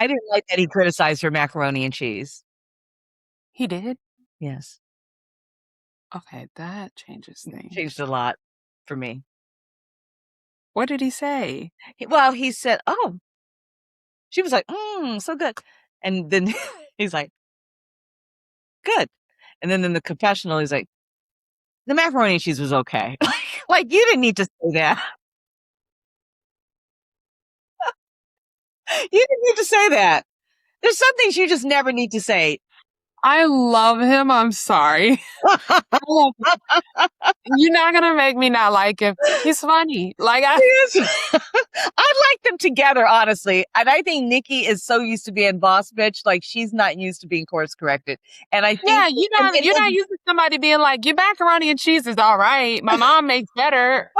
I didn't like that he criticized her macaroni and cheese. He did? Yes. Okay, that changes things. Changed a lot for me. What did he say? Well, he said, "Oh," she was like, so good. And then he's like, "Good." And then in the confessional, he's like, "The macaroni and cheese was okay." Like you didn't need to say that. You didn't need to say that. There's some things you just never need to say. I love him. I'm sorry. I love him. You're not gonna make me not like him. He's funny. Like I like them together, honestly. And I think Nikki is so used to being boss bitch, like she's not used to being course corrected. And I think yeah, you're not used to somebody being like, your macaroni and cheese is all right. My mom makes better.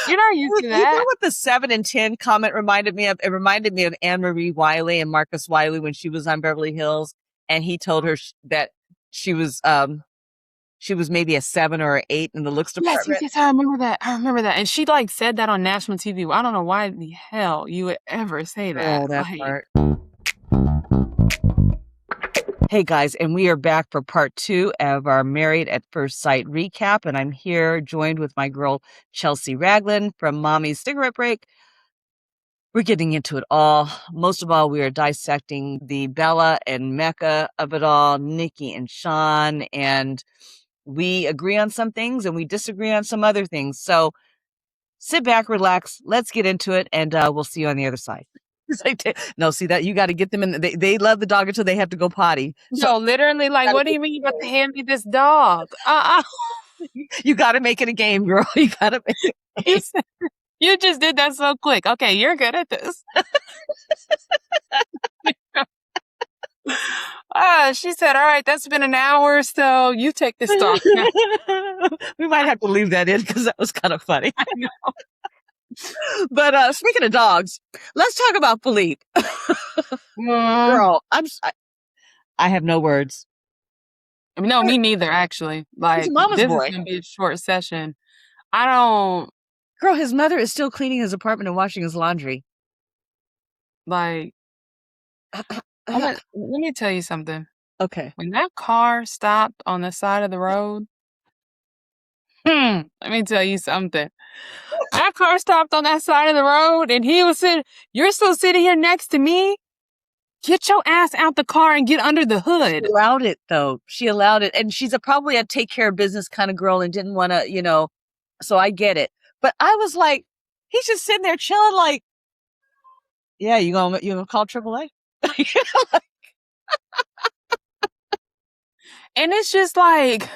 You're not used to you know that. what the 7 and 10 comment reminded me of? It reminded me of Anne Marie Wiley and Marcus Wiley when she was on Beverly Hills, and he told her that she was maybe a 7 or an 8 in the looks Yes, department. yes, I remember that. I remember that. And she like said that on national TV. I don't know why the hell you would ever say that. Oh, that Like, part. Hey guys, and we are back for part 2 of our Married at First Sight recap. And I'm here joined with my girl, Chelsea Ragland from Mommy's Cigarette Break. We're getting into it all. Most of all, we are dissecting the Bella and Mecca of it all, Nikki and Sean, and we agree on some things and we disagree on some other things. So sit back, relax, let's get into it, and we'll see you on the other side. No, see that you got to get them in. They love the dog until they have to go potty. So no, literally, like, what do you mean you got to hand me this dog? you got to make it a game, girl. You got to make it a game. You just did that so quick. Okay, you're good at this. She said, all right, that's been an hour, so you take this dog now. We might have to leave that in because that was kind of funny. I know. But speaking of dogs, let's talk about Philippe. Girl, I have no words. No, me neither, actually. Like, He's a mama's this boy. is going to be a short session. I don't, Girl, his mother is still cleaning his apartment and washing his laundry. like, let me tell you something. Okay. When that car stopped on the side of the road, let me tell you something. That car stopped on that side of the road and he was sitting, you're still sitting here next to me? Get your ass out the car and get under the hood. She allowed it, though. She allowed it. And she's probably a take care of business kind of girl and didn't want to, so I get it. But I was like, he's just sitting there chilling like, yeah, you gonna call AAA? And it's just like,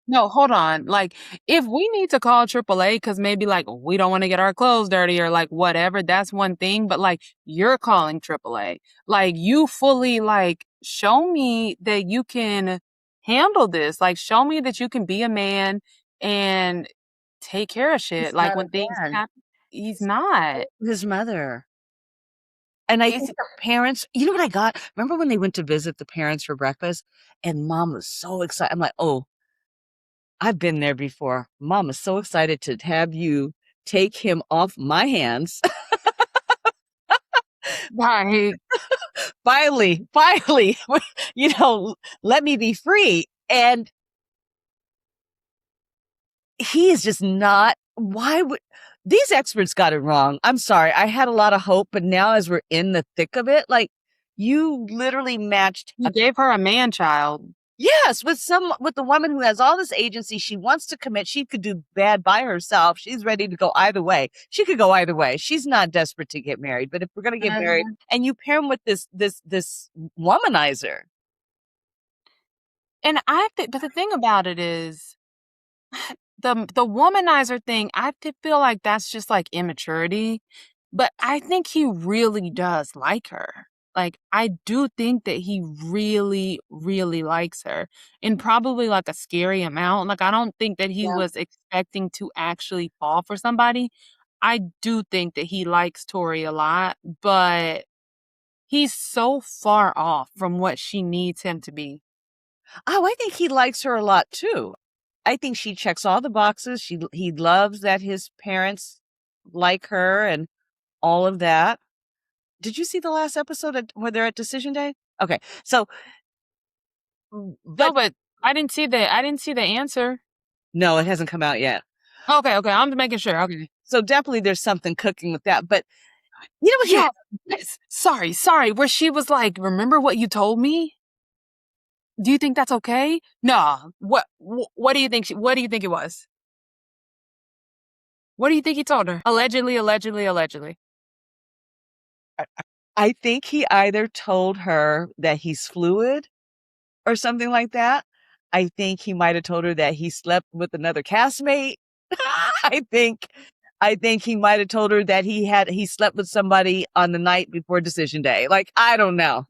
no, hold on. Like, if we need to call AAA because maybe like we don't want to get our clothes dirty or like whatever, that's one thing. But like, you're calling AAA. Like, you fully like show me that you can handle this. Like, show me that you can be a man and take care of shit. He's Like not when a things man. happen, he's not. His mother. And I think the parents, you know what I got? Remember when they went to visit the parents for breakfast and mom was so excited? I'm like, oh, I've been there before. Mom is so excited to have you take him off my hands. Right. Finally, let me be free. And he is just not, why would, these experts got it wrong. I'm sorry. I had a lot of hope, but now as we're in the thick of it, like you literally matched. You gave her a man child. Yes, with the woman who has all this agency. She wants to commit. She could do bad by herself. She's ready to go either way. She could go either way. She's not desperate to get married. But if we're gonna get married, and you pair him with this womanizer, and but the thing about it is, the womanizer thing, I feel like that's just like immaturity. But I think he really does like her. Like, I do think that he really, really likes her, and probably like a scary amount. Like, I don't think that he was expecting to actually fall for somebody. I do think that he likes Tori a lot, but he's so far off from what she needs him to be. Oh, I think he likes her a lot too. I think she checks all the boxes. He loves that his parents like her and all of that. Did you see the last episode where they're at decision day? Okay, so, No, but but I didn't see the answer. no, it hasn't come out yet. Okay, I'm making sure. Okay. So definitely there's something cooking with that. But you know what? Yeah. Yes. Sorry. Where she was like, "Remember what you told me? Do you think that's okay?" Nah. What do you think? What do you think it was? What do you think he told her? Allegedly. I think he either told her that he's fluid or something like that. I think he might have told her that he slept with another castmate. I think he might have told her that he slept with somebody on the night before decision day. Like, I don't know.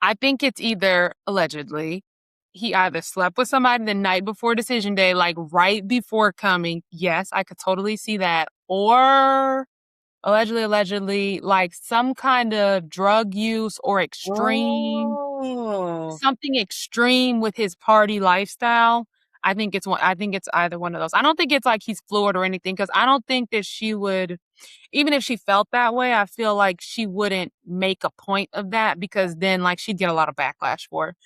I think it's either allegedly he either slept with somebody the night before decision day, like right before coming. Yes, I could totally see that. Or allegedly, like some kind of drug use or Oh. something extreme with his party lifestyle. I think it's either one of those. I don't think it's like he's fluid or anything, because I don't think that she would, even if she felt that way, I feel like she wouldn't make a point of that, because then like she'd get a lot of backlash for it.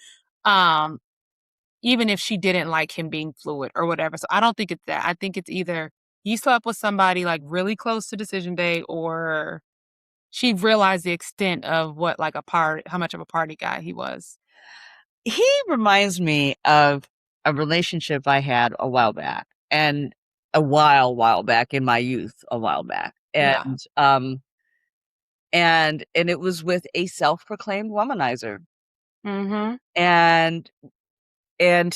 Even if she didn't like him being fluid or whatever. So I don't think it's that. I think it's either he slept with somebody like really close to decision day, or she realized the extent of how much of a party guy he was. He reminds me of a relationship I had a while back, and a while back in my youth, a while back. Yeah. And it was with a self-proclaimed womanizer. Mm-hmm. And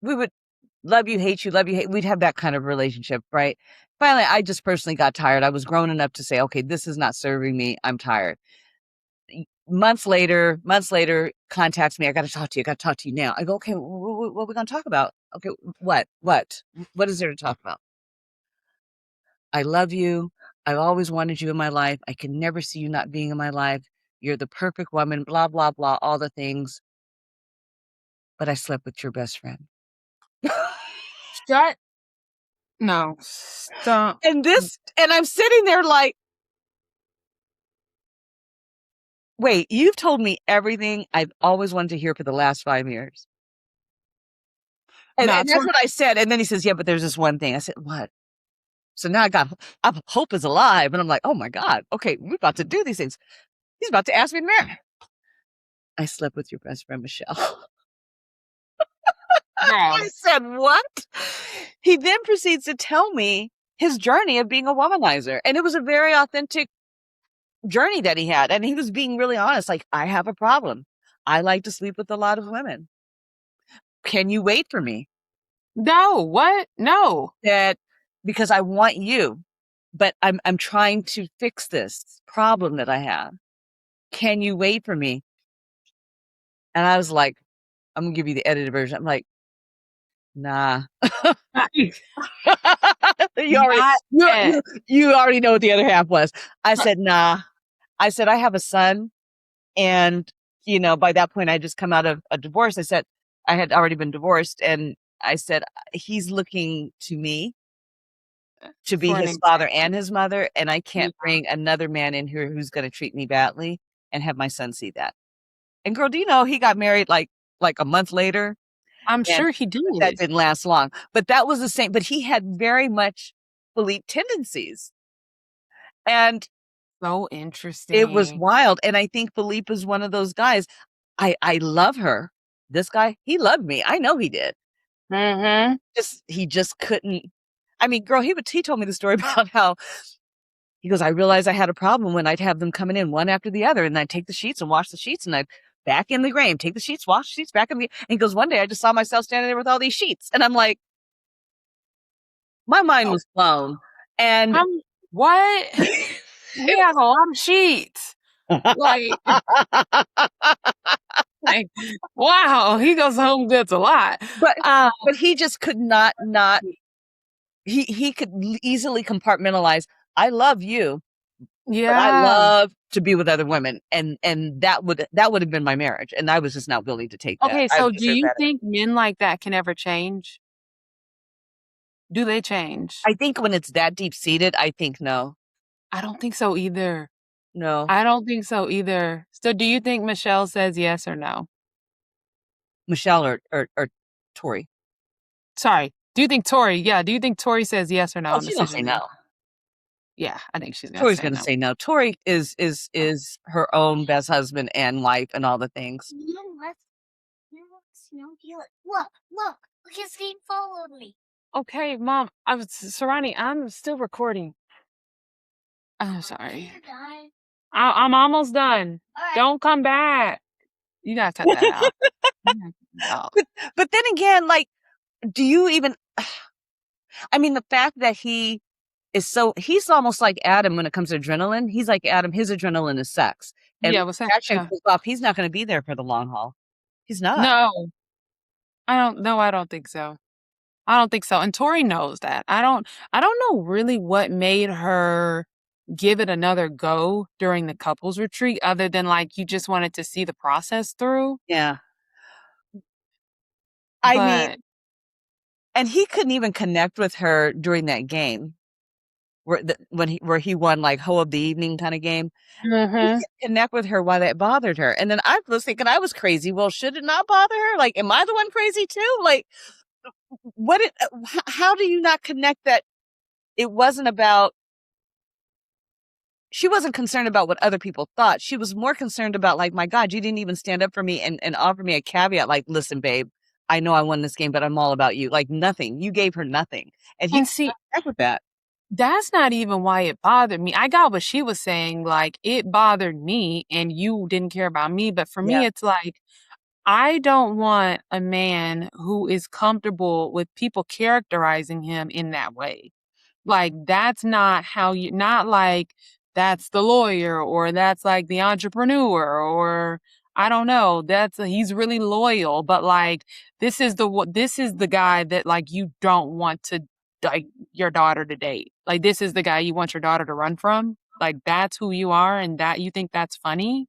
we would love you, hate you, love you, hate. We'd have that kind of relationship, right? Finally, I just personally got tired. I was grown enough to say, okay, this is not serving me. I'm tired. Months later, contacts me. I got to talk to you now. I go, okay, what are we going to talk about? Okay, what is there to talk about? I love you. I've always wanted you in my life. I can never see you not being in my life. You're the perfect woman, blah, blah, blah, all the things. But I slept with your best friend. Shut. No. Stop. And I'm sitting there like, wait, you've told me everything I've always wanted to hear for the last 5 years. And No, that's what I said. And then he says, yeah, but there's this one thing. I said, what? So now hope is alive. And I'm like, oh my God. Okay, we're about to do these things. He's about to ask me to marry. I slept with your best friend, Michelle. I said, what? He then proceeds to tell me his journey of being a womanizer. And it was a very authentic journey that he had. And he was being really honest. Like, I have a problem. I like to sleep with a lot of women. Can you wait for me? No, what? No. That because I want you, but I'm trying to fix this problem that I have. Can you wait for me? And I was like, I'm gonna give you the edited version. I'm like, nah. You already know what the other half was. I said, nah. I said, I have a son. And, by that point, I just come out of a divorce. I said, I had already been divorced. And I said, he's looking to me to be his father and his mother. And I can't bring another man in here who's going to treat me badly and have my son see that. And girl, do you know he got married like a month later? I'm sure he did. That didn't last long. But that was the same. But he had very much Philippe tendencies. And so interesting. it was wild. And I think Philippe is one of those guys. I love her. This guy, he loved me. I know he did. Mm-hmm. He just couldn't. I mean, girl, he told me the story about how he goes, I realized I had a problem when I'd have them coming in one after the other, and I'd take the sheets and wash the sheets, and I'd back in the grain, take the sheets, wash the sheets, back in the. And he goes, one day I just saw myself standing there with all these sheets, and I'm like, my mind was blown. And what? He has a lot of sheets. Like, wow, he goes home goods a lot. But he just could not. He could easily compartmentalize. I love you. Yeah. But I love to be with other women. And that would have been my marriage. And I was just not willing to take that. Okay, so do you think men like that can ever change? Do they change? I think when it's that deep seated, I think no. I don't think so either. No. I don't think so either. So do you think Michelle says yes or no? Michelle or Tori. Sorry. Do you think Tori? Yeah. Do you think Tori says yes or no Oh, on she's gonna say decision no. day? Yeah, I think she's gonna Tori's say gonna no. say no. Tori is her own best husband and wife and all the things. Look, his feet followed me. Okay, Mom. I was Sarani. I'm still recording. I'm sorry. I'm almost done. Alright. Don't come back. You gotta cut that out. You gotta cut that out. But then again, like, do you even? I mean, the fact that he's almost like Adam when it comes to adrenaline. He's like Adam. His adrenaline is sex, and Yeah, when what's the that? action Yeah. goes off, he's not going to be there for the long haul. He's not. No, I don't. No, I don't think so. I don't think so. And Tori knows that. I don't know really what made her give it another go during the couples retreat other than like you just wanted to see the process through. Yeah. I mean, But and he couldn't even connect with her during that game where he won like hoe of the evening kind of game. He Mhm. couldn't connect with her why that bothered her. And then I was thinking I was crazy. Well, should it not bother her? Like, am I the one crazy too? Like, how do you not connect that it wasn't about, she wasn't concerned about what other people thought. She was more concerned about like, my God, you didn't even stand up for me and offer me a caveat. Like, listen, babe, I know I won this game, but I'm all about you. Like nothing. You gave her nothing. And he and could see, not connect with that. that's not even why it bothered me. I got what she was saying. Like it bothered me, and you didn't care about me. But for Yeah. me, it's like I don't want a man who is comfortable with people characterizing him in that way. Like, that's not how you not like, that's the lawyer or that's like the entrepreneur or I don't know, he's really loyal, but like this is the guy that like you don't want to like your daughter to date. Like this is the guy you want your daughter to run from. Like that's who you are and that you think that's funny?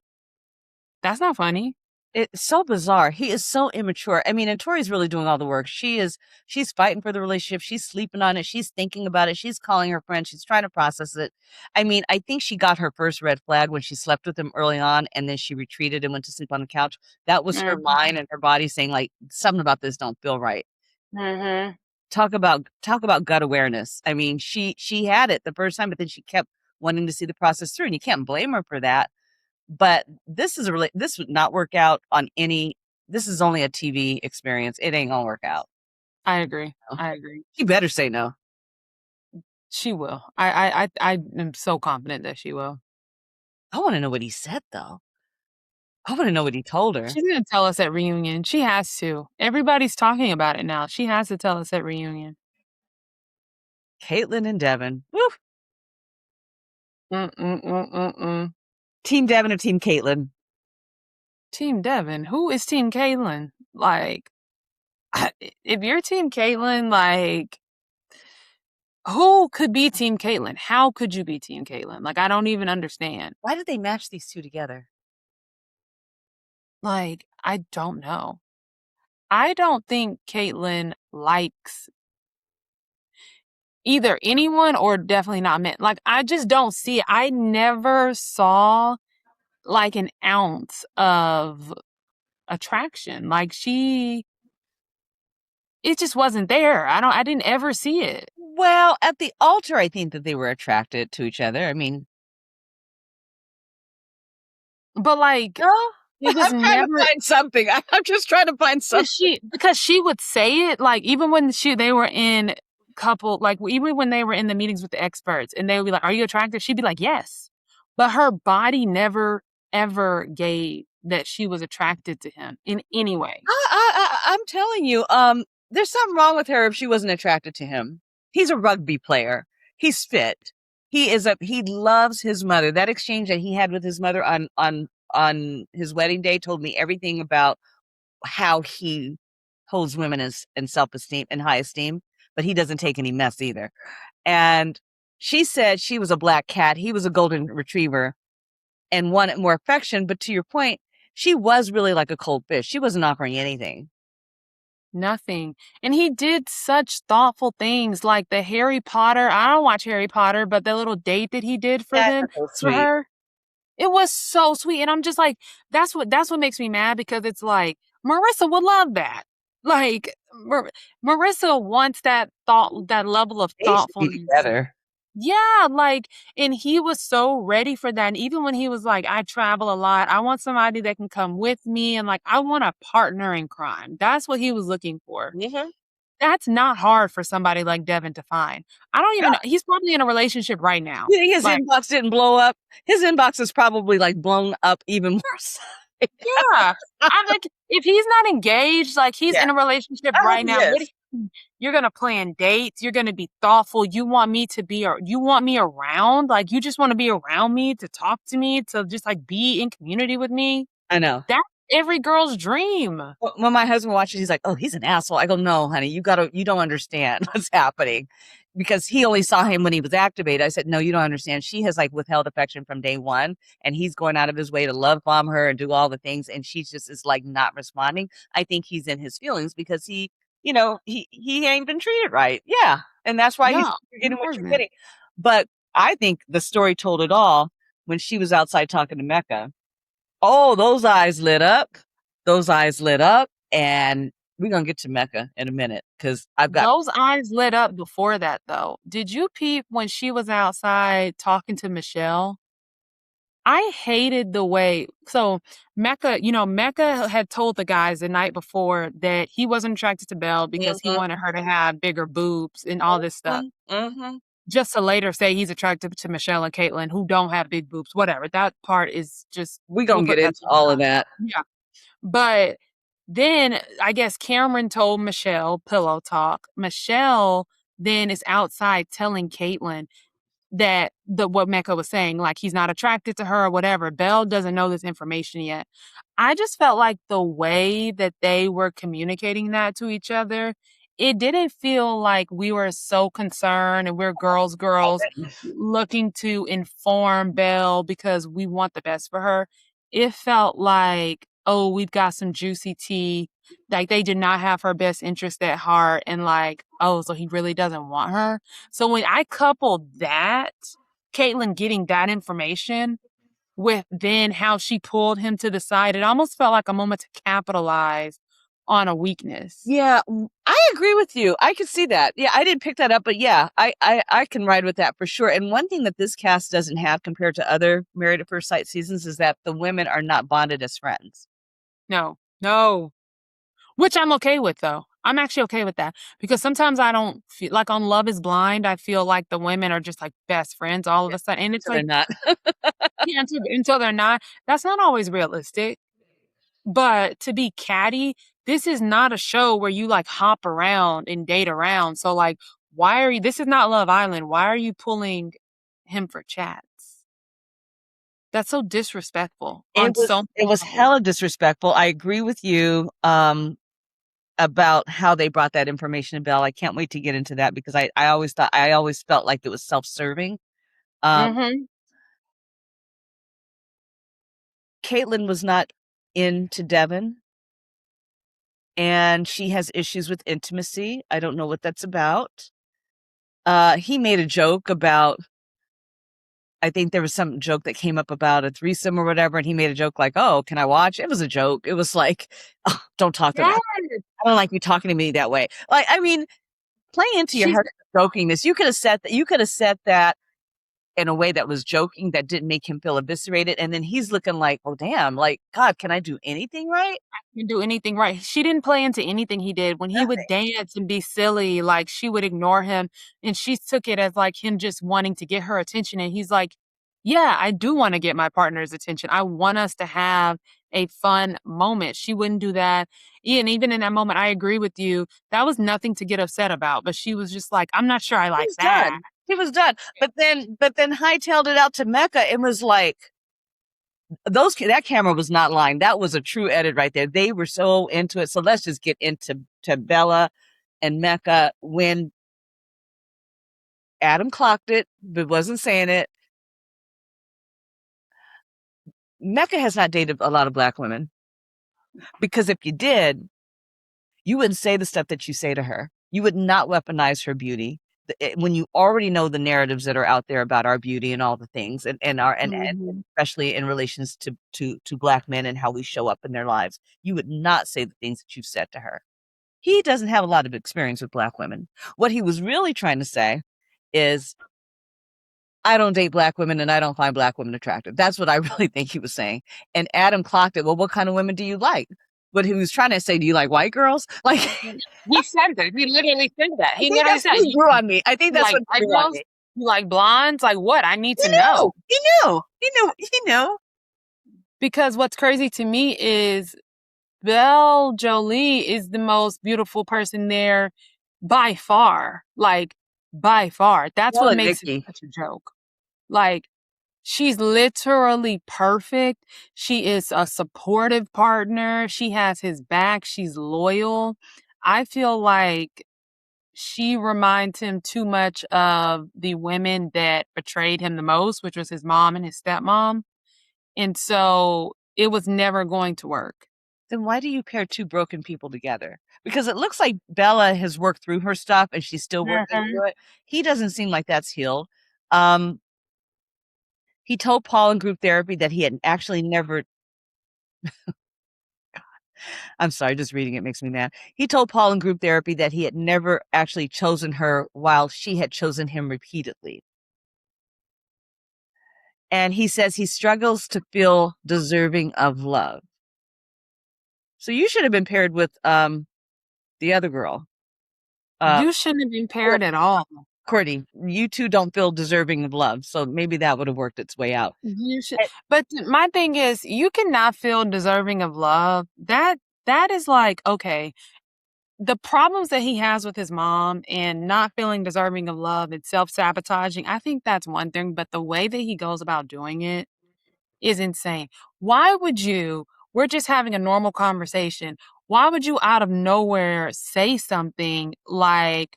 That's not funny. It's so bizarre. He is so immature. I mean, and Tori's really doing all the work. She's fighting for the relationship. She's sleeping on it. She's thinking about it. She's calling her friend. She's trying to process it. I mean, I think she got her first red flag when she slept with him early on and then she retreated and went to sleep on the couch. That was her Mhm. mind and her body saying like something about this don't feel right. Mhm. Talk about gut awareness. I mean, she had it the first time, but then she kept wanting to see the process through, and you can't blame her for that. But this would not work out on any. This is only a TV experience. It ain't gonna work out. I agree. No. I agree. She better say no. She will. I am so confident that she will. I want to know what he said though. I want to know what he told her. She's gonna tell us at reunion. She has to. Everybody's talking about it now. She has to tell us at reunion. Caitlin and Devin. Woo. Mm-mm-mm-mm-mm. Team Devin or Team Caitlin? Team Devin. Who is Team Caitlin? Like, if you're Team Caitlin, like, who could be Team Caitlin? How could you be Team Caitlin? Like, I don't even understand. Why did they match these two together? Like, I don't know. I don't think Caitlin likes either anyone or definitely not men. Like, I just don't see it. I never saw like an ounce of attraction. Like it just wasn't there. I didn't ever see it. Well, at the altar, I think that they were attracted to each other. I mean, But like no, it was I'm trying to never find something. I'm just trying to find something. because she would say it like even when they were in couple like even when they were in the meetings with the experts and they would be like, "Are you attracted?" She'd be like, "Yes." But her body never ever gave that she was attracted to him in any way. I'm telling you, there's something wrong with her if she wasn't attracted to him. He's a rugby player. He's fit. He loves his mother. That exchange that he had with his mother on his wedding day told me everything about how he holds women in self-esteem and high esteem, but he doesn't take any mess either. And she said she was a black cat. He was a golden retriever and wanted more affection. But to your point, she was really like a cold fish. She wasn't offering anything. Nothing. And he did such thoughtful things like the Harry Potter. I don't watch Harry Potter, but the little date that he did for That's them, so for sweet. her, it was so sweet. And I'm just like, that's what makes me mad, because it's like Marissa would love that. Like Marissa wants that level of They should be thoughtfulness. together. Yeah, like, and he was so ready for that. And even when he was like, I travel a lot, I want somebody that can come with me, and like, I want a partner in crime. That's what he was looking for. Mm-hmm. That's not hard for somebody like Devin to find. I don't even know. He's probably in a relationship right now. You think his Like, inbox didn't blow up? His inbox is probably like blown up even more. So. yeah. I'm like, if he's not engaged, like he's Yeah. in a relationship I hope right he now. is. You're gonna plan dates. You're gonna be thoughtful. You want me around. Like, you just want to be around me, to talk to me, to just like be in community with me. I know. That's every girl's dream. When my husband watches, he's like, "Oh, he's an asshole." I go, "No, honey, you don't understand what's happening," because he only saw him when he was activated. I said, "No, you don't understand. She has like withheld affection from day one, and he's going out of his way to love bomb her and do all the things, and she just is like not responding. I think he's in his feelings because he ain't been treated right. Yeah, and that's why Yeah, you're getting what you're 100%. getting. But I think the story told it all when she was outside talking to Mecca. Oh, those eyes lit up. Those eyes lit up. And we're going to get to Mecca in a minute because I've got. Those eyes lit up before that, though. Did you peep when she was outside talking to Michelle? I hated the way, so Mecca had told the guys the night before that he wasn't attracted to Belle because he Mhm, wanted her to have bigger boobs and all this stuff. mhm. Just to later say he's attracted to Michelle and Caitlyn, who don't have big boobs. Whatever. That part is just, We're we'll going to put get that into to the all of side. that. Yeah. But then I guess Cameron told Michelle pillow talk. Michelle then is outside telling Caitlyn that what Mecca was saying, like he's not attracted to her or whatever. Belle doesn't know this information yet. I just felt like the way that they were communicating that to each other, it didn't feel like we were so concerned and we're girls looking to inform Belle because we want the best for her. It felt like, oh, we've got some juicy tea. Like, they did not have her best interest at heart, and like, oh, so he really doesn't want her. So when I coupled that, Caitlyn getting that information with then how she pulled him to the side, it almost felt like a moment to capitalize on a weakness. Yeah, I agree with you. I could see that. Yeah, I didn't pick that up, but yeah, I can ride with that for sure. And one thing that this cast doesn't have compared to other Married at First Sight seasons is that the women are not bonded as friends. No. Which I'm okay with, though. I'm actually okay with that, because sometimes I don't feel like on Love is Blind, I feel like the women are just like best friends all of a sudden. And it's So they're like, not. yeah, until they're not. That's not always realistic. But to be catty, this is not a show where you like hop around and date around. So like, this is not Love Island. Why are you pulling him for chats? That's so disrespectful on so many It was levels. hella disrespectful. I agree with you about how they brought that information to Belle. I can't wait to get into that because I always felt like it was self-serving. Mm-hmm. Caitlyn was not into Devin, and she has issues with intimacy. I don't know what that's about. He made a joke about, I think there was some joke that came up about a threesome or whatever, and he made a joke like, "Oh, can I watch?" It was a joke. It was like, oh, "Don't talk to me. Yes. I don't like you talking to me that way." Like, I mean, play into your She's heart jokingness. You could have said that. You could have said that in a way that was joking, that didn't make him feel eviscerated. And then he's looking like, "Oh, damn! Like, God, can I do anything right?" can do anything right. She didn't play into anything he did. When he would Nothing. dance and be silly, like, she would ignore him, and she took it as like him just wanting to get her attention. And he's like, yeah, I do want to get my partner's attention. I want us to have a fun moment. She wouldn't do that. And even in that moment, I agree with you. That was nothing to get upset about. But she was just like, I'm not sure I He like was that. done. He was done. But then hightailed it out to Mecca and was like, that camera was not lying. That was a true edit right there. They were so into it. So let's just get into Bella and Mecca. When Adam clocked it, but wasn't saying it, Mecca has not dated a lot of black women, because if you did, You wouldn't say the stuff that you say to her. You would not weaponize her beauty when you already know the narratives that are out there about our beauty and all the things, and especially in relations to Black men and how we show up in their lives. You would not say the things that you've said to her. He doesn't have a lot of experience with Black women. What he was really trying to say is, I don't date Black women and I don't find Black women attractive. That's what I really think he was saying. And Adam clocked it. Well, what kind of women do you like? But he was trying to say, do you like white girls? Like, he said that. He literally said that. He I think literally that's said, what grew on me. I think that's like what white grew on girls? me. You like blondes? Like what? I need to know. He knew. Because what's crazy to me is Belle Jolie is the most beautiful person there by far. Like, by far. That's Belle what and makes it Nikki. such a joke. Like, she's literally perfect. She is a supportive partner. She has his back. She's loyal. I feel like she reminds him too much of the women that betrayed him the most, which was his mom and his stepmom. And so it was never going to work. Then why do you pair two broken people together? Because it looks like Bella has worked through her stuff and she's still working through it. He doesn't seem like that's healed. He told Paul in group therapy that he had actually never. I'm sorry, just reading it makes me mad. He told Paul in group therapy that he had never actually chosen her while she had chosen him repeatedly. And he says he struggles to feel deserving of love. So you should have been paired with the other girl. You shouldn't have been paired at all. Courtney, you two don't feel deserving of love. So maybe that would have worked its way out. You should. But my thing is, you cannot feel deserving of love. That is like, okay, the problems that he has with his mom and not feeling deserving of love and self-sabotaging, I think that's one thing. But the way that he goes about doing it is insane. Why would you, we're just having a normal conversation, why would you out of nowhere say something like,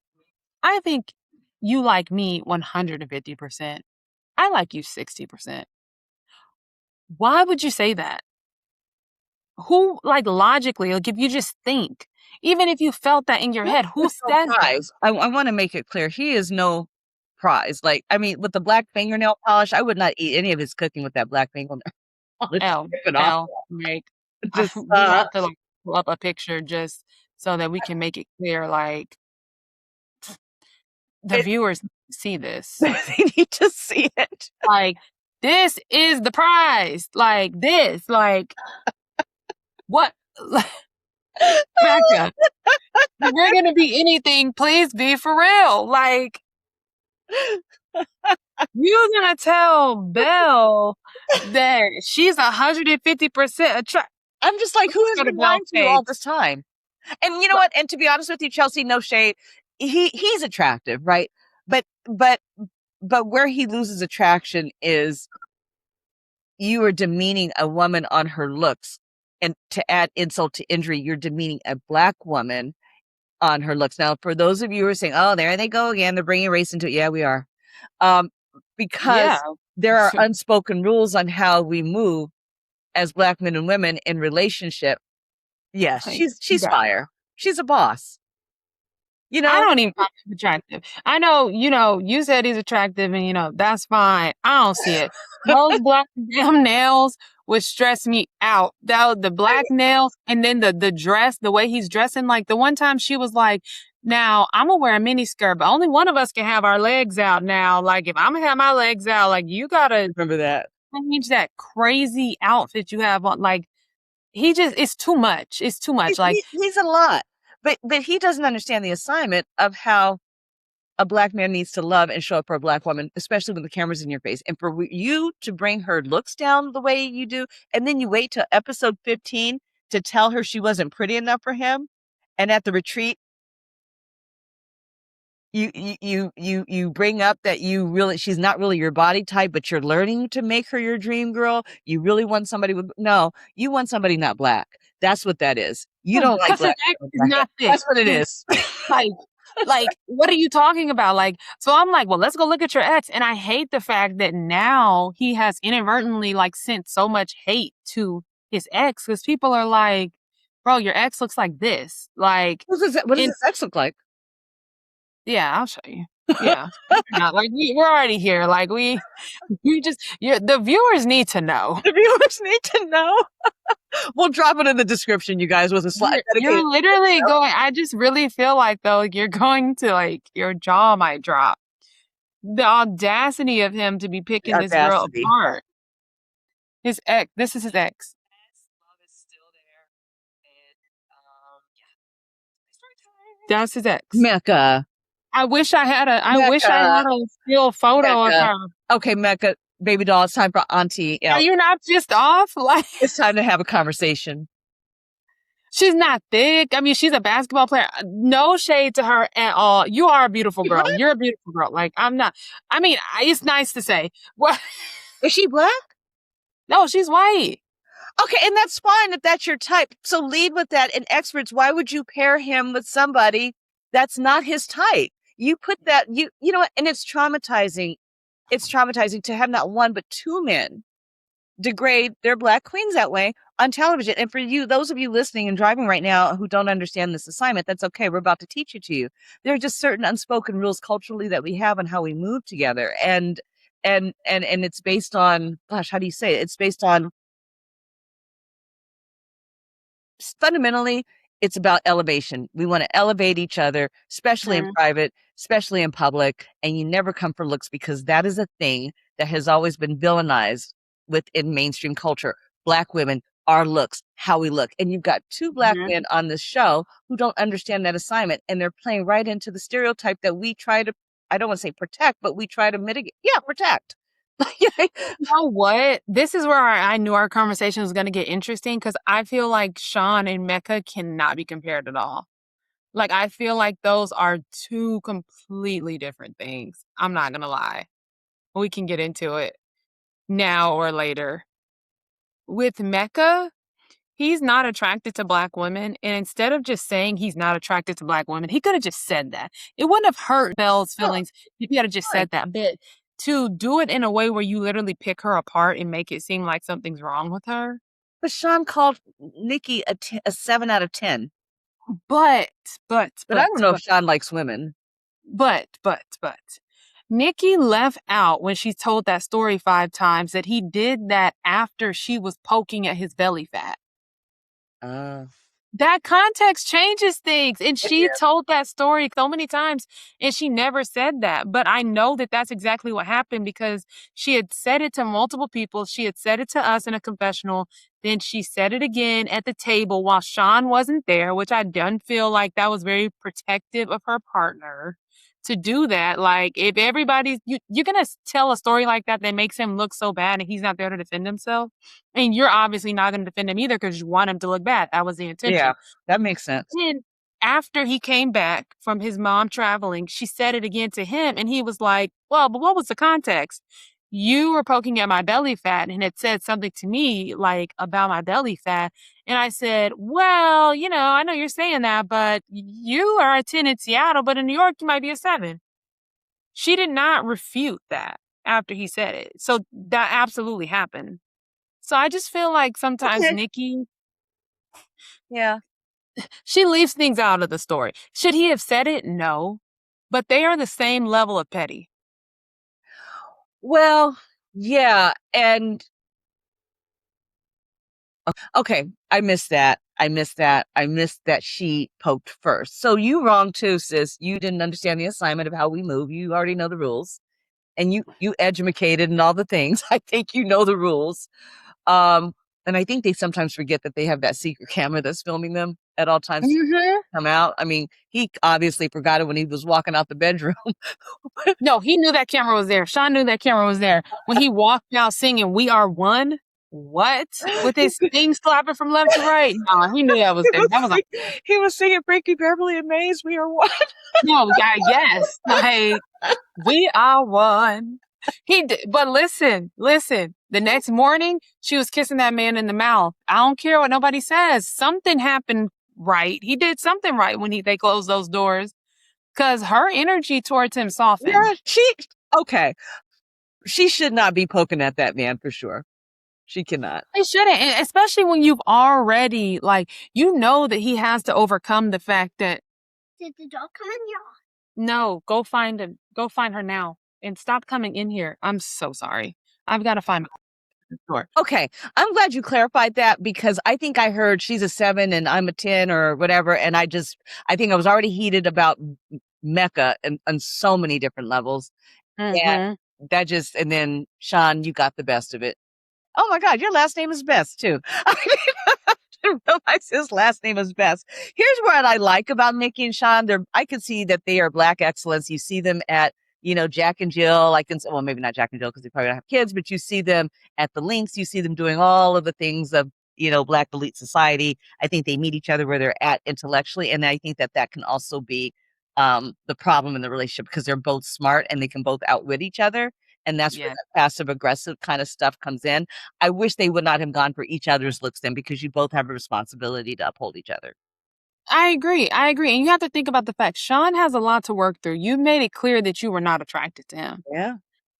I think you like me 150%. I like you 60%. Why would you say that? Who, like, logically, like, if you just think, even if you felt that in your head, who says that? I want to make it clear. He is no prize. Like, I mean, with the black fingernail polish, I would not eat any of his cooking with that black fingernail polish. Like, Just, we have to like pull up a picture just so that we can make it clear, like, the viewers see this. They need to see it. Like, this is the prize. Like, this, like, what? Becca, if we're gonna be anything, please be for real. Like, you're gonna tell Belle that she's 150% attracted. I'm just like, who has Go to been lying Belle's to you all page. this time? And you know what? And to be honest with you, Chelsea, no shade. He's attractive, right? But where he loses attraction is you are demeaning a woman on her looks. And to add insult to injury, you're demeaning a black woman on her looks. Now, for those of you who are saying, oh, there they go again, they're bringing race into it. Yeah, we are. Because there are unspoken rules on how we move as black men and women in relationship. Yes, she's fire. She's a boss. You know, I don't even find him attractive. I know, you said he's attractive and, that's fine. I don't see it. Those black damn nails would stress me out. The black nails and then the dress, the way he's dressing. Like the one time she was like, now I'm gonna wear a mini skirt, but only one of us can have our legs out now. Like if I'm gonna have my legs out, like you gotta remember that. Change that crazy outfit you have on. Like it's too much. It's too much. He's a lot. But he doesn't understand the assignment of how a black man needs to love and show up for a black woman, especially when the camera's in your face. And for you to bring her looks down the way you do, and then you wait till episode 15 to tell her she wasn't pretty enough for him. And at the retreat, you bring up that she's not really your body type, but you're learning to make her your dream girl. You really want somebody you want somebody not black. That's what that is. You don't like black. That's what it is. Like, what are you talking about? Like, so I'm like, well, let's go look at your ex. And I hate the fact that now he has inadvertently like sent so much hate to his ex because people are like, bro, your ex looks like this. Like, What does his ex look like? Yeah, I'll show you. Yeah. Not like we're already here. Like we just the viewers need to know. The viewers need to know. We'll drop it in the description, you guys, with a slide. You're literally going. I just really feel like though you're going to like your jaw might drop. The audacity of him to be picking this girl apart. His ex. This is his ex. Love is still there, and that's his ex. Mecca. I wish I had a still photo of her. Okay, Mecca, baby doll, it's time for Auntie Elle. Are you not pissed off? Like, it's time to have a conversation. She's not thick. I mean, she's a basketball player. No shade to her at all. You are a beautiful girl. What? You're a beautiful girl. Like, I'm not. I mean, it's nice to say. What? Is she black? No, she's white. Okay, and that's fine if that's your type. So lead with that. And experts, why would you pair him with somebody that's not his type? You put that, you know what, and it's traumatizing. It's traumatizing to have not one, but two men degrade their black queens that way on television. And for you, those of you listening and driving right now who don't understand this assignment, that's okay. We're about to teach it to you. There are just certain unspoken rules culturally that we have on how we move together. And it's based on, gosh, how do you say it? It's based on, fundamentally, it's about elevation. We want to elevate each other, especially in private, especially in public. And you never come for looks, because that is a thing that has always been villainized within mainstream culture. Black women, our looks, how we look. And you've got two black men on this show who don't understand that assignment. And they're playing right into the stereotype that we try to, I don't want to say protect, but we try to mitigate. Yeah, protect. You know what? This is where I knew our conversation was going to get interesting, because I feel like Sean and Mecca cannot be compared at all. Like, I feel like those are two completely different things. I'm not going to lie. We can get into it now or later. With Mecca, he's not attracted to black women. And instead of just saying he's not attracted to black women, he could have just said that. It wouldn't have hurt Belle's feelings if he had just said that. But to do it in a way where you literally pick her apart and make it seem like something's wrong with her. But Sean called Nikki a 7 out of 10. But I don't know if Sean likes women. But Nikki left out, when she told that story 5 times, that he did that after she was poking at his belly fat. That context changes things. And she told that story so many times, and she never said that. But I know that that's exactly what happened, because she had said it to multiple people. She had said it to us in a confessional. Then she said it again at the table while Sean wasn't there, which I didn't feel like that was very protective of her partner to do that. Like, if everybody's, you're going to tell a story like that makes him look so bad and he's not there to defend himself. And you're obviously not going to defend him either, because you want him to look bad. That was the intention. Yeah, that makes sense. And after he came back from his mom traveling, she said it again to him. And he was like, well, but what was the context? You were poking at my belly fat and had said something to me like about my belly fat. And I said, well, I know you're saying that, but you are a 10 in Seattle, but in New York, you might be a 7. She did not refute that after he said it. So that absolutely happened. So I just feel like sometimes Nikki, she leaves things out of the story. Should he have said it? No. But they are the same level of petty. Well, yeah. And okay, I missed that. I missed that she poked first. So you wrong too, sis. You didn't understand the assignment of how we move. You already know the rules. And you educated and all the things. I think you know the rules. And I think they sometimes forget that they have that secret camera that's filming them at all times. Come out. I mean, he obviously forgot it when he was walking out the bedroom. No, he knew that camera was there. Sean knew that camera was there. When he walked out singing "We Are One," what? With his things slapping from left to right? No, he knew that was there. That was like, he was singing Frankie Beverly and Maze, "We Are One." No, yes. Like, we are one. He did, but listen. The next morning, she was kissing that man in the mouth. I don't care what nobody says. Something happened right. He did something right when they closed those doors, because her energy towards him softened. Yeah, she should not be poking at that man for sure. She cannot. They shouldn't, and especially when you've already, like, you know that he has to overcome the fact that, Did the dog come in here? no, go find her now and stop coming in here. I'm so sorry. I've got to find my door. Okay, I'm glad you clarified that because I think I heard she's a 7 and I'm a 10 or whatever, and I think I was already heated about Mecca and on so many different levels. Mm-hmm. And then Sean, you got the best of it. Oh my God, your last name is Best too. I didn't realize his last name is Best. Here's what I like about Nikki and Sean. I could see that they are Black excellence. You see them at, Jack and Jill. Well, maybe not Jack and Jill because they probably don't have kids, but you see them at the links. You see them doing all of the things of, Black elite society. I think they meet each other where they're at intellectually. And I think that can also be the problem in the relationship because they're both smart and they can both outwit each other. And that's where Yeah. that passive aggressive kind of stuff comes in. I wish they would not have gone for each other's looks then because you both have a responsibility to uphold each other. I agree. And you have to think about the fact Sean has a lot to work through. You made it clear that you were not attracted to him. Yeah.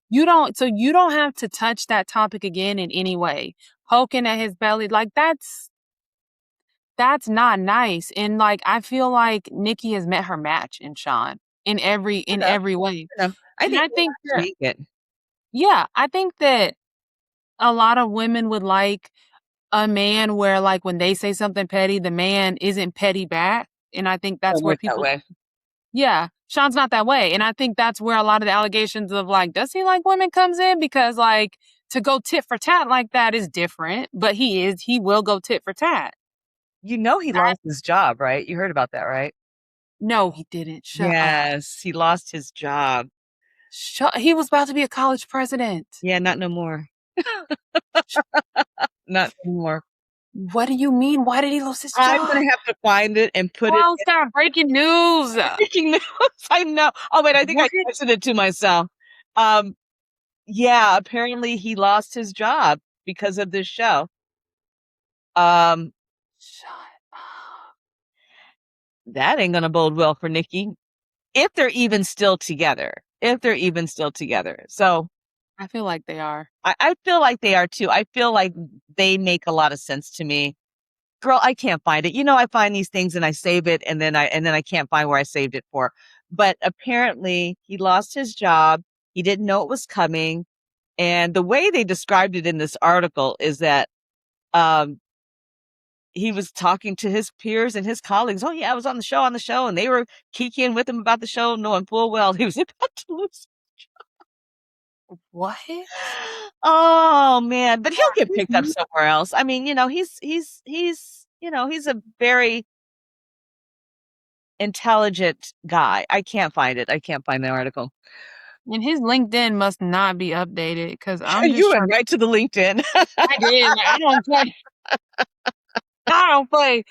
You don't have to touch that topic again in any way. Poking at his belly, like that's not nice. And like I feel like Nikki has met her match in Sean in every way. I And think I think that, make it. yeah, I think that a lot of women would like a man where like when they say something petty, the man isn't petty back. And I think that's Don't where work that people, way. yeah, Sean's not that way. And I think that's where a lot of the allegations of like, does he like women comes in? Because like to go tit for tat like that is different, but he will go tit for tat. He lost his job, right? You heard about that, right? No, he didn't. Shut up. Yes, he lost his job. He was about to be a college president. Yeah, not no more. Not anymore. What do you mean? Why did he lose his job? I'm gonna have to find it and put it Oh, stop breaking news. breaking news. I know. Oh wait, I think I What? texted it to myself. Yeah, apparently he lost his job because of this show. Um, Shut up. that ain't gonna bode well for Nikki. If they're even still together. So I feel like they are. I feel like they are too. I feel like they make a lot of sense to me. Girl, I can't find it. I find these things and I save it and then I can't find where I saved it for. But apparently he lost his job. He didn't know it was coming. And the way they described it in this article is that um he was talking to his peers and his colleagues. Oh yeah, I was on the show, and they were kikiing with him about the show, knowing full well he was about to lose. What? Oh man, but he'll get picked up somewhere else. I mean, he's a very intelligent guy. I can't find it. I can't find the article. And his LinkedIn must not be updated because I'm just You trying. went right to the LinkedIn. I did. Like, I don't play. I don't play.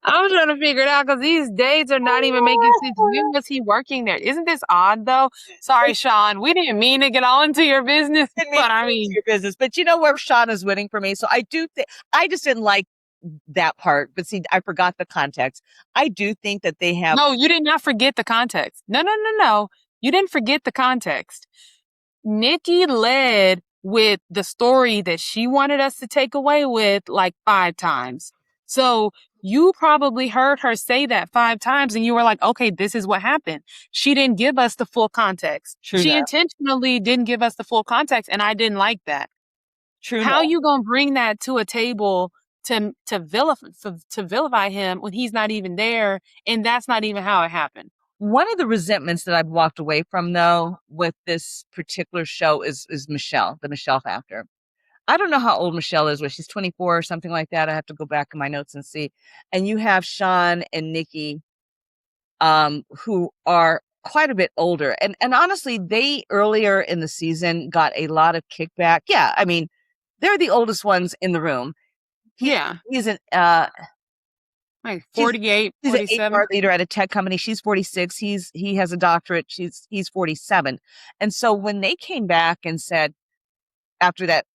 I'm trying to figure it out because these dates are not even making sense. When was he working there? Isn't this odd though? Sorry, Sean. We didn't mean to get all into your business, but I mean, your business. But you know where Sean is winning for me. So I do think I just didn't like that part. But see, I forgot the context. I do think that they have. no, you did not forget the context. No. You didn't forget the context. Nikki led with the story that she wanted us to take away with like 5 times. So you probably heard her say that 5 times and you were like, okay, this is what happened. She didn't give us the full context. True She enough. intentionally didn't give us the full context and I didn't like that. True. How you gonna bring that to a table to vilify him when he's not even there and that's not even how it happened? One of the resentments that I've walked away from, though, with this particular show is Michelle, the Michelle factor. I don't know how old Michelle is, where she's 24 or something like that. I have to go back in my notes and see. And you have Sean and Nikki, who are quite a bit older. And honestly, they earlier in the season got a lot of kickback. Yeah, I mean, they're the oldest ones in the room. He's an like 48, he's an 47. HR leader at a tech company. She's 46. He has a doctorate. He's 47. And so when they came back and said after that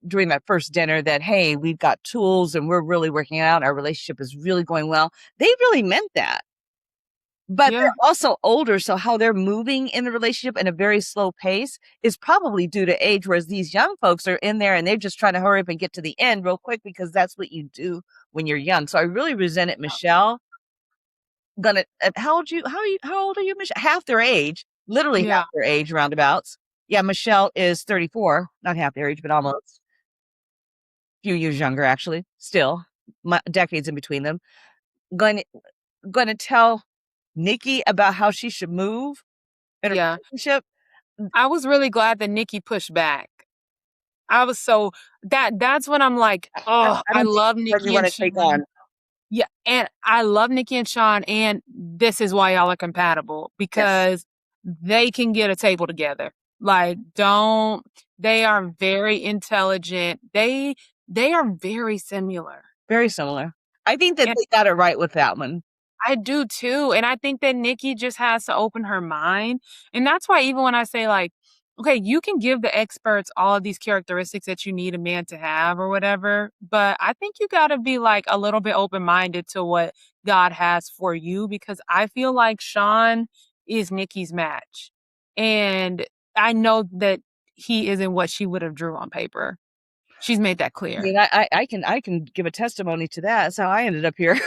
during that first dinner that, hey, we've got tools and we're really working it out, our relationship is really going well, they really meant that. But Yeah. they're also older, so how they're moving in the relationship in a very slow pace is probably due to age, whereas these young folks are in there and they're just trying to hurry up and get to the end real quick because that's what you do when you're young. So I really resented Michelle. How old are you, Michelle? Half their age, literally half Yeah. their age roundabouts. Yeah, Michelle is 34, not half their age, but almost. Few years younger, actually, still decades in between them. Going to tell Nikki about how she should move in a Yeah. relationship. I was really glad that Nikki pushed back. I was so that's when I'm like, oh, I I don't think love what you Nikki want and to take Sean. on. Yeah, and I love Nikki and Sean, and this is why y'all are compatible Yes, because they can get a table together. Like, don't they are very intelligent. They are very similar. very similar. I think that And they got it right with that one. I do too. And I think that Nikki just has to open her mind. And that's why even when I say like, okay, you can give the experts all of these characteristics that you need a man to have or whatever, but I think you got to be like a little bit open-minded to what God has for you because I feel like Sean is Nikki's match. And I know that he isn't what she would have drew on paper. She's made that I clear. mean, I can give a testimony to that. That's how I ended up here.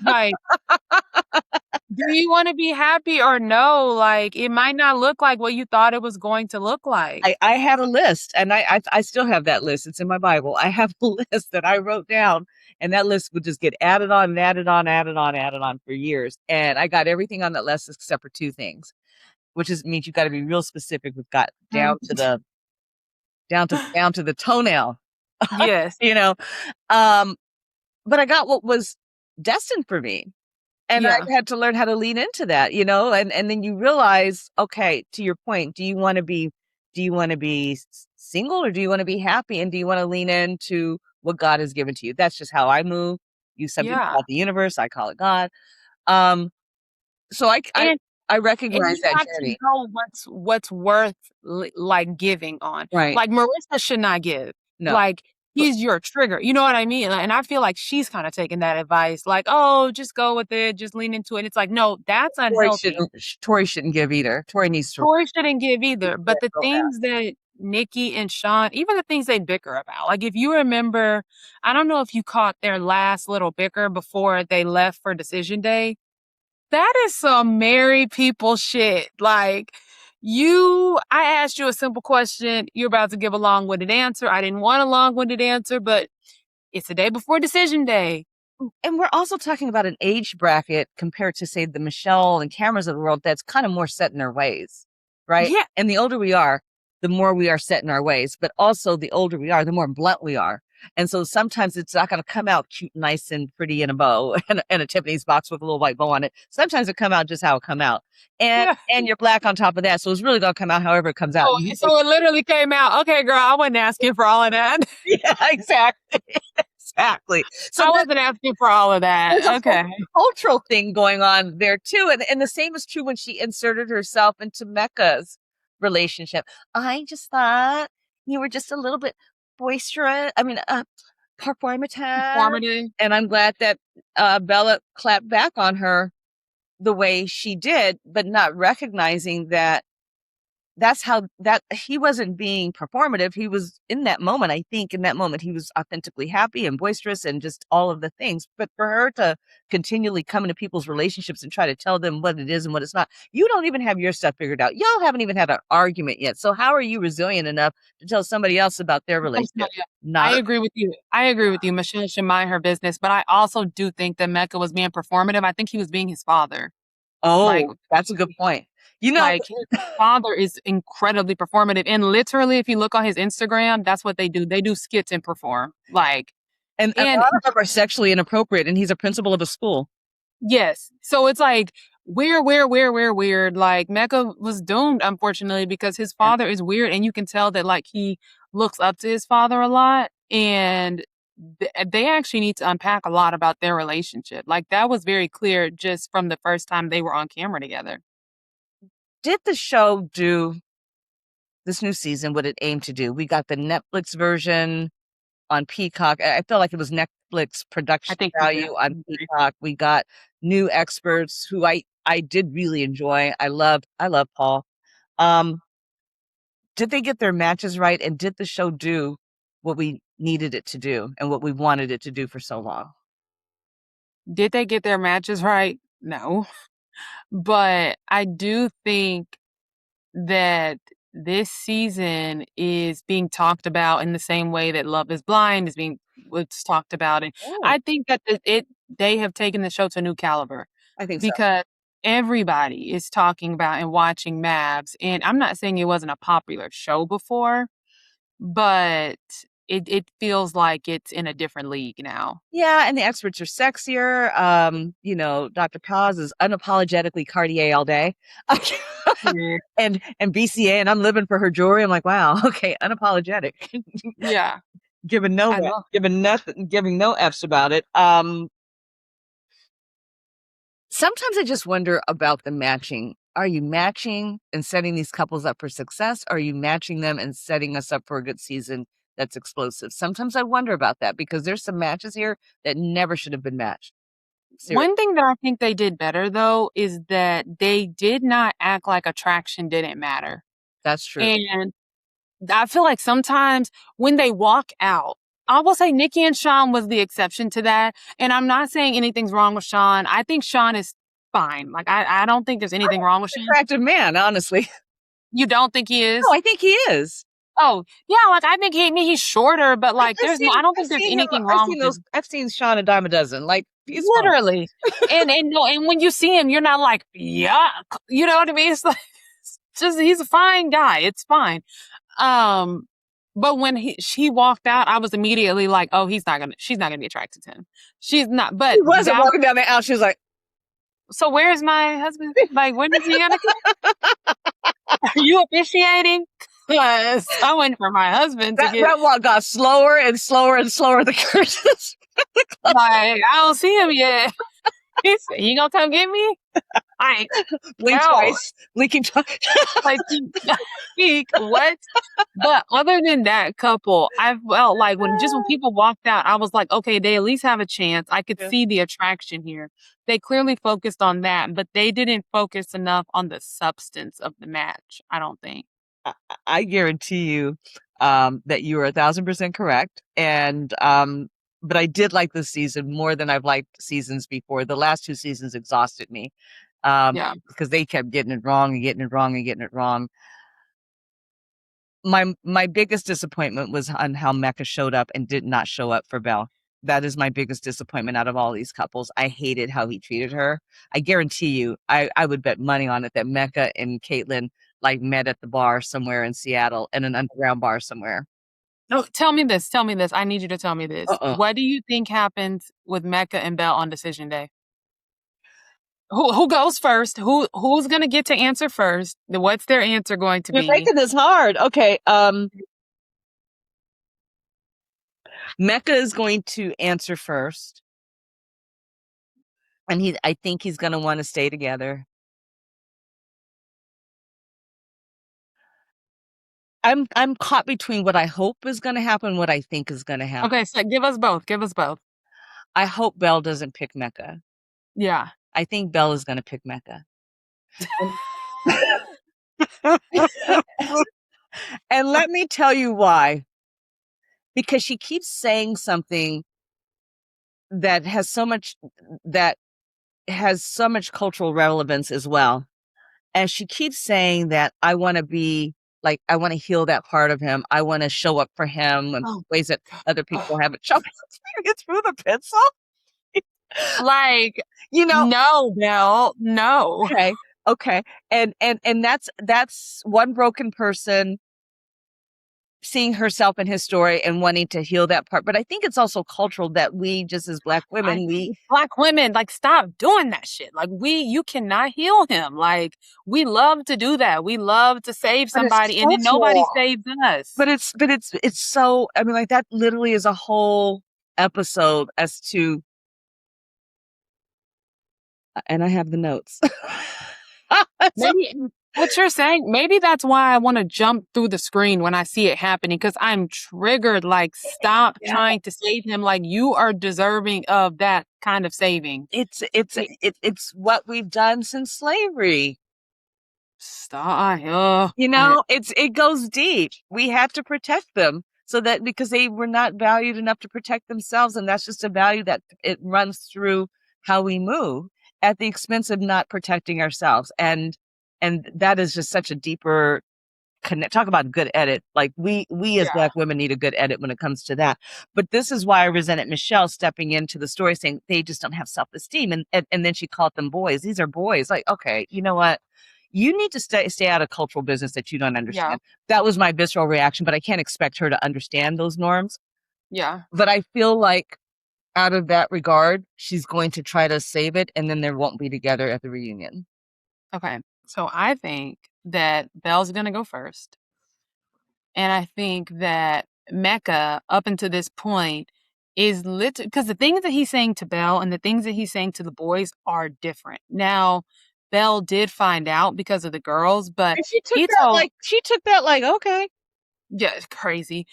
Like, do you wanna be happy or no? Like, it might not look like what you thought it was going to look like. I had a list, and I still have that list. It's in my Bible. I have a list that I wrote down, and that list would just get added on and added on, added on, added on for years. And I got everything on that list except for 2 things, which means you gotta be real specific with got Mm. down to the toenail, Yes. you know? Um, but I got what was destined for me. And I Yeah. had to learn how to lean into that, and then you realize, okay, to your point, do you wanna be single or do you wanna be happy? And do you wanna lean into what God has given to you? That's just how I move. Some people Yeah. call it the universe, I call it God. Um, so And I and recognize you that have to journey. know what's worth like giving on. Right. Like Marissa should not give. No. Like But he's your trigger. You know what I mean? And I feel like she's kind of taking that advice. Like, oh, just go with it, just lean into it. It's like, no, that's unhealthy. Tori shouldn't give either. Tori needs to Tori shouldn't give either. let But the go things fast. that Nikki and Sean, even the things they bicker about, like if you remember, I don't know if you caught their last little bicker before they left for decision day. That is some married people shit. Like, I asked you a simple question. You're about to give a long winded answer. I didn't want a long winded answer, but it's the day before decision day. And we're also talking about an age bracket compared to, say, the Michelle and Cameras of the world that's kind of more set in their ways, right? Yeah. And the older we are, the more we are set in our ways, but also the older we are, the more blunt we are. And so sometimes it's not going to come out cute, nice, and pretty in a bow and a Tiffany's box with a little white bow on it. Sometimes it come out just how it come out, and Yeah. and you're black on top of that, so it's really going to come out however it comes out. Oh, And you so it literally came out. Okay, girl, I wasn't asking for all of that. yeah, exactly, exactly. So I wasn't asking for all of there's a that. whole Okay. cultural thing going on there too. And the same is true when she inserted herself into Mecca's relationship. I just thought you were just a little bit boisterous. I mean, performative. Informative. And I'm glad that Bella clapped back on her the way she did, but not recognizing that that's how that he wasn't being performative. He was in that moment. I think in that moment he was authentically happy and boisterous and just all of the things. But for her to continually come into people's relationships and try to tell them what it is and what it's not, you don't even have your stuff figured out. Y'all haven't even had an argument yet. So how are you resilient enough to tell somebody else about their relationship? I Not agree with you. I agree with you. Michelle should mind her business, but I also do think that Mecca was being performative. I think he was being his father. Like, oh, that's a good point. You know, like his father is incredibly performative, and literally, if you look on his Instagram, that's what they do. They do skits and perform. Like, and a and lot of them are sexually inappropriate, and he's a principal of a school. yes, so it's like weird. Like Mecca was doomed, unfortunately, because his father is weird, and you can tell that like he looks up to his father a lot, and they actually need to unpack a lot about their relationship. Like that was very clear just from the first time they were on camera together. Did the show do this new season what it aimed to do? We got the Netflix version. on Peacock. I felt like it was Netflix I production think so too. value on Peacock. We got new experts who I did really enjoy. I love Paul. Did they get their matches right, and did the show do what we needed it to do and what we wanted it to do for so long? Did they get their matches right? No. But I do think that this season is being talked about in the same way that Love is Blind is being was talked about. And Oh, I think that they have taken the show to a new caliber I think so. because everybody is talking about and watching MAFS. And I'm not saying it wasn't a popular show before, but it feels like it's in a different league now. Yeah, and the experts are sexier. Dr. Paz is unapologetically Cartier all day. Yeah. and BCA, and I'm living for her jewelry. I'm like, wow, okay, unapologetic. Yeah. giving I love giving nothing, giving no F's about it. Sometimes I just wonder about the matching. Are you matching and setting these couples up for success? Or are you matching them and setting us up for a good season that's explosive? Sometimes I wonder about that because there's some matches here that never should have been matched. Seriously. One thing that I think they did better though is that they did not act like attraction didn't matter. That's true. And I feel like sometimes when they walk out, I will say Nikki and Sean was the exception to that. And I'm not saying anything's wrong with Sean. I think Sean is fine. Like I don't think there's anything wrong with Sean. Attractive man, honestly. You don't think he is? No, I think he is. Oh, yeah, like I think he's shorter, but like I don't think there's anything wrong with him. I've seen Sean a dime a dozen. Like he's Literally. and no, and when you see him, you're not like, yuck. You know what I mean? It's like it's just he's a fine guy. It's fine. But when she walked out, I was immediately like, oh, she's not gonna be attracted to him. She's not, but He wasn't walking down the aisle. She was like, so where's my husband? Like, when is he gonna are you officiating? Because I went for my husband to get that walk got slower and slower and slower. The curtains. like, I don't see him yet. He gonna come get me? Like, Blink no. twice. Blinking twice. Like, what? But other than that couple, I felt like when people walked out, I was like, okay, they at least have a chance. I could see the attraction here. They clearly focused on that, but they didn't focus enough on the substance of the match, I don't think. I guarantee you that you are 1,000% correct. And but I did like this season more than I've liked seasons before. The last 2 seasons exhausted me. Because they kept getting it wrong and getting it wrong and getting it wrong. My biggest disappointment was on how Mecca showed up and did not show up for Belle. That is my biggest disappointment out of all these couples. I hated how he treated her. I guarantee you, I would bet money on it that Mecca and Caitlyn like met at the bar somewhere in Seattle, in an underground bar somewhere. No, tell me this. I need you to tell me this. What do you think happens with Mecca and Belle on decision day? Who goes first? Who's gonna get to answer first? What's their answer going to be? You're making this hard. Okay. Mecca is going to answer first. And I think he's gonna want to stay together. I'm caught between what I hope is gonna happen and what I think is gonna happen. Okay, so give us both. I hope Belle doesn't pick Mecca. Yeah. I think Belle is gonna pick Mecca. And let me tell you why. Because she keeps saying something that has so much cultural relevance as well. And she keeps saying that I want to heal that part of him. I want to show up for him in ways that other people haven't shown up through the pencil. Like, no, Belle, no. Okay. And that's one broken person seeing herself in his story and wanting to heal that part. But I think it's also cultural that we, just as Black women, like, stop doing that shit. Like, you cannot heal him. Like, we love to do that. We love to save somebody and then nobody saves us. But it's so, I mean, like, that literally is a whole episode as to, and I have the notes. What you're saying, maybe that's why I want to jump through the screen when I see it happening, because I'm triggered. Like, stop Yeah. trying to save him. Like, you are deserving of that kind of saving. It's what we've done since slavery. Stop. You know, it goes deep. We have to protect them so that because they were not valued enough to protect themselves, and that's just a value that it runs through how we move at the expense of not protecting ourselves. And that is just such a deeper connect. Talk about good edit. Like we as Black women need a good edit when it comes to that. But this is why I resented Michelle stepping into the story saying they just don't have self-esteem. And then she called them boys. These are boys. Like, okay, you know what? You need to stay out of cultural business that you don't understand. Yeah. That was my visceral reaction, but I can't expect her to understand those norms. Yeah. But I feel like out of that regard, she's going to try to save it, and then they won't be together at the reunion. Okay. So I think that Belle's going to go first. And I think that Mecca, up until this point, is literally because the things that he's saying to Belle and the things that he's saying to the boys are different. Now, Belle did find out because of the girls, but And she took he that told, like okay. yeah, it's crazy.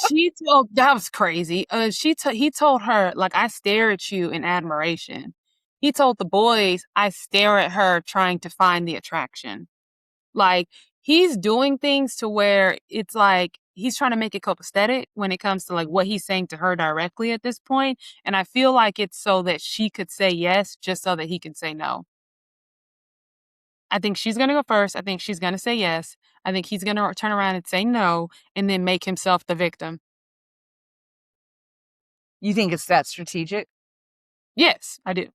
She told, that was crazy. He told her, like, I stare at you in admiration. He told the boys, I stare at her trying to find the attraction. Like, he's doing things to where it's like he's trying to make it copacetic when it comes to like what he's saying to her directly at this point. And I feel like it's so that she could say yes, just so that he can say no. I think she's going to go first. I think she's going to say yes. I think he's going to turn around and say no and then make himself the victim. You think it's that strategic? Yes, I do.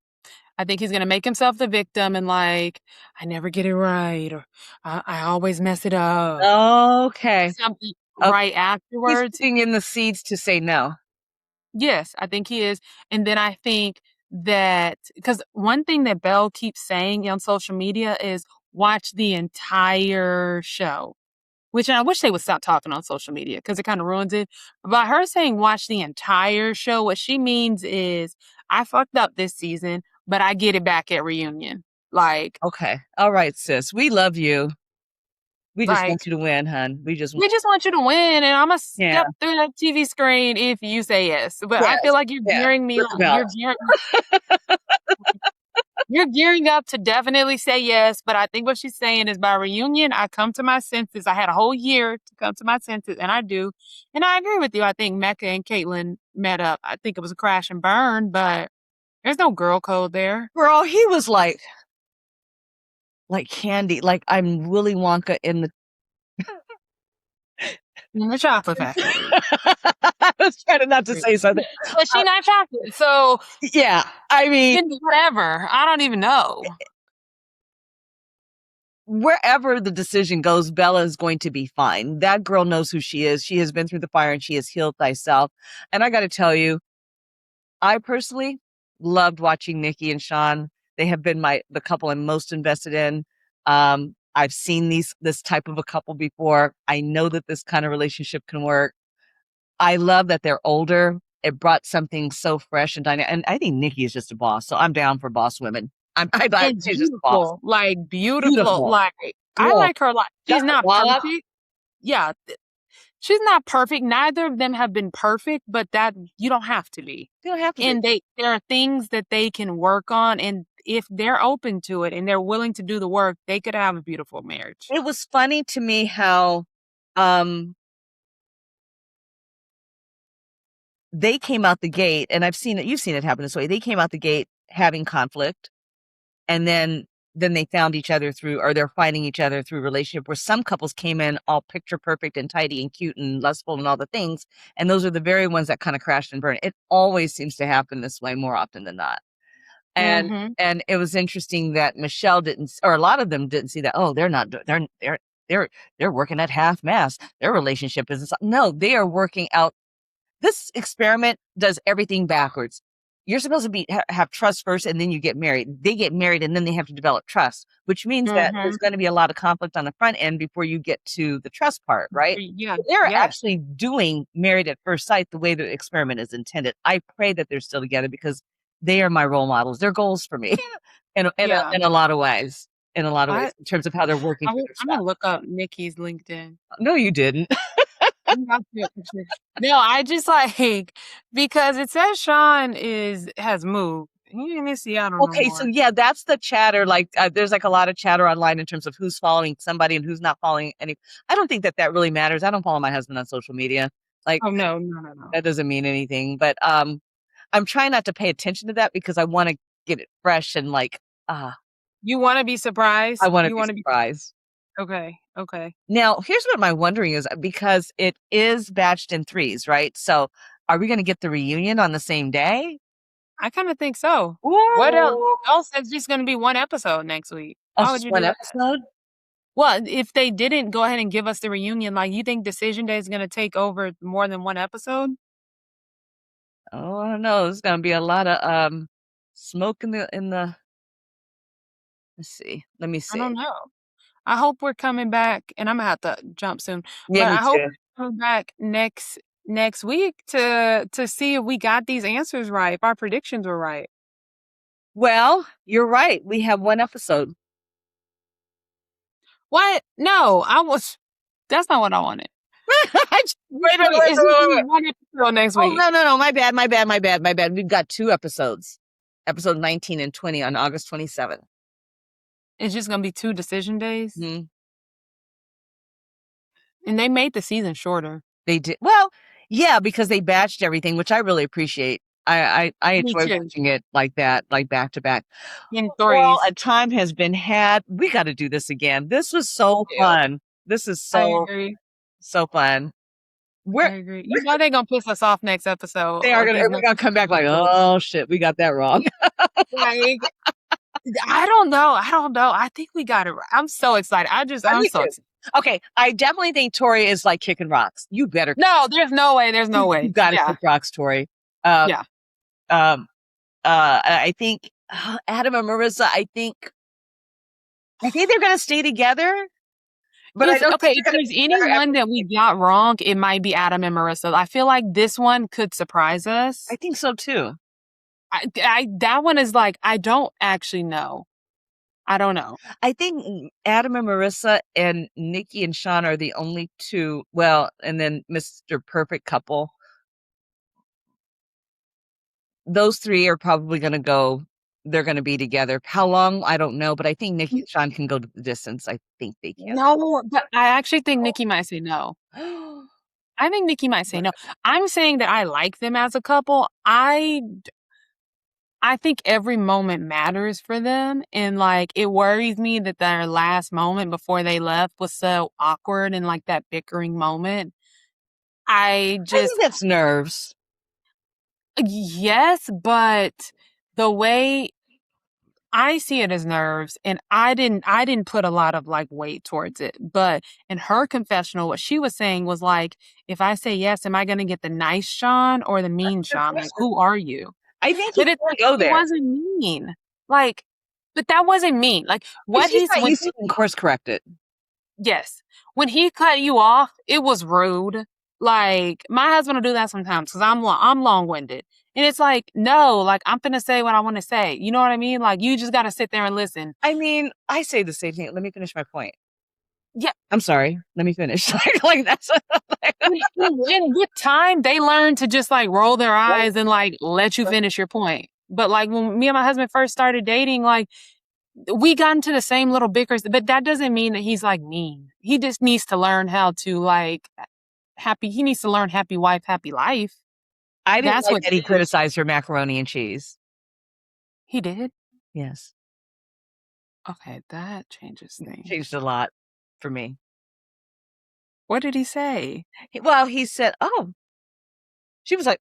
I think he's going to make himself the victim and like, I never get it right, or I always mess it up. Okay. Something Okay. right He's afterwards. putting in the seeds to say no. Yes, I think he is. And then I think that because one thing that Belle keeps saying on social media is watch the entire show, which I wish they would stop talking on social media because it kind of ruins it. By her saying watch the entire show, what she means is I fucked up this season, but I get it back at reunion. Like, Okay. All right, sis. We love you. We just like want you to win, hun. We just we just want you to win, and I'm gonna Yeah. step through that TV screen if you say yes. But I Yes, feel like you're yeah. gearing me Word on. about You're gearing up to definitely say yes, but I think what she's saying is by reunion, I come to my senses. I had a whole year to come to my senses, and I do. And I agree with you. I think Mecca and Caitlyn met up. I think it was a crash and burn, but there's no girl code there. Girl, he was like candy. Like I'm Willy Wonka in the In the chocolate factory. I was trying not to say something. But she not chocolate, so Yeah. I mean, whatever. I don't even know. wherever the decision goes, Bella is going to be fine. That girl knows who she is. She has been through the fire and she has healed thyself. And I got to tell you, I personally loved watching Nikki and Sean. They have been the couple I'm most invested in. I've seen this type of a couple before. I know that this kind of relationship can work. I love that they're older. It brought something so fresh and dynamic. And I think Nikki is just a boss. So I'm down for boss women. She's just a boss. Beautiful, like beautiful. Like I Cool. like her a lot. She's Got the not wallop. perfect. Yeah, she's not perfect. Neither of them have been perfect, but that you don't have to be. You don't have to And be. there are things that they can work on, and if they're open to it and they're willing to do the work, they could have a beautiful marriage. It was funny to me how they came out the gate, and I've seen it, you've seen it happen this way. They came out the gate having conflict, and then they found each other or they're finding each other through relationship, where some couples came in all picture perfect and tidy and cute and lustful and all the things. And those are the very ones that kind of crashed and burned. It always seems to happen this way more often than not. And it was interesting that Michelle didn't, or a lot of them didn't see that. Oh, they're working at half mast. Their relationship isn't. No, they are working out. This experiment does everything backwards. You're supposed to have trust first, and then you get married. They get married, and then they have to develop trust, which means that there's going to be a lot of conflict on the front end before you get to the trust part, right? Yeah, they're actually doing married at first sight the way the experiment is intended. I pray that they're still together because they are my role models. They're goals for me in a lot of ways. in a lot of I ways in terms of how they're working through their I'm gonna stuff. look up Nikki's LinkedIn. No, you didn't. I'm not sure for sure. No, I just like because it says Sean has moved. He's in Seattle no Okay, so more. yeah, that's the chatter. Like, there's like a lot of chatter online in terms of who's following somebody and who's not following any. I don't think that really matters. I don't follow my husband on social media. Like, Oh no. that doesn't mean anything. But I'm trying not to pay attention to that because I want to get it fresh and like, ah, You want to be surprised? I want to You be want to be surprised. okay. Now, here's what my wondering is because it is batched in threes, right? So, are we going to get the reunion on the same day? I kind of think so. What else? Ooh. Else is just going to be one episode next week. Oh, Why it's would just you do one that? episode? Well, if they didn't go ahead and give us the reunion, like you think Decision Day is going to take over more than one episode? Oh, I don't know. There's gonna be a lot of smoke in the. Let's see. Let me I don't see. know. I hope we're coming back, and I'm gonna have to jump soon. Yeah, But me I hope too. we're coming back next week to see if we got these answers right, if our predictions were right. Well, you're right. We have one episode. What? No, that's not what I wanted. Wait, it's just gonna be one episode next Oh, week. no. My bad. We've got two episodes. Episode 19 and 20 on August 27th. It's just gonna be 2 decision days, Mhm. and they made the season shorter. They did well, yeah, because they batched everything, which I really appreciate. I Me enjoy too. watching it like that, like back to back. In Well, threes. a time has been had. We got to do this again. This was so Yeah, fun. This is I so agree. so fun. I We're agree. You know they're gonna piss us off next episode they are or gonna these we're next gonna come back like, episodes. oh shit, we got that wrong. Like, I don't know. I think we got it right. I'm so excited. I'm Me so too. excited. Okay, I definitely think Tori is like kicking rocks. You better No, there's no way. There's no you way. gotta Yeah. kick rocks, Tori. Um, Yeah. I think Adam and Marissa. I think they're gonna stay together, but I don't Okay, think if they're gonna there's be together anyone that we got wrong, it might be Adam and Marissa. I feel like this one could surprise us. I think so too. That one is like, I don't actually know. I don't know. I think Adam and Marissa and Nikki and Sean are the only two. Well, and then Mr. Perfect Couple. Those three are probably going to go. They're going to be together. How long? I don't know, but I think Nikki and Sean can go to the distance. I think they can. No, but I actually think Nikki might say no. I think Nikki might say no. I'm saying that I like them as a couple. I think every moment matters for them, and like it worries me that their last moment before they left was so awkward and like that bickering moment. I I think just that's nerves. yes, but the way I see it as nerves, and I didn't put a lot of like weight towards it. But in her confessional, what she was saying was like, if I say yes, am I gonna get the nice Sean or the mean Sean? Like, who are you? I think he's But it's going like to go he there. wasn't mean. Like, but that wasn't mean. Like what He's not when used to being course corrected. yes. When he cut you off, it was rude. Like my husband will do that sometimes because I'm long winded. And it's like, no, like I'm finna say what I want to say. You know what I mean? Like you just gotta sit there and listen. I mean, I say the same thing. Let me finish my point. Yeah. I'm sorry. Let me finish. like that's And with time, they learn to just like roll their eyes and like let you finish your point. But like when me and my husband first started dating, like we got into the same little bickers, but that doesn't mean that he's like mean. He just needs to learn how to like he needs to learn happy wife, happy life. I didn't That's like what that he criticized her macaroni and cheese. he did. Yes. Okay, that changes things. Changed a lot for me. What did he say? Well, he said, "Oh," she was like,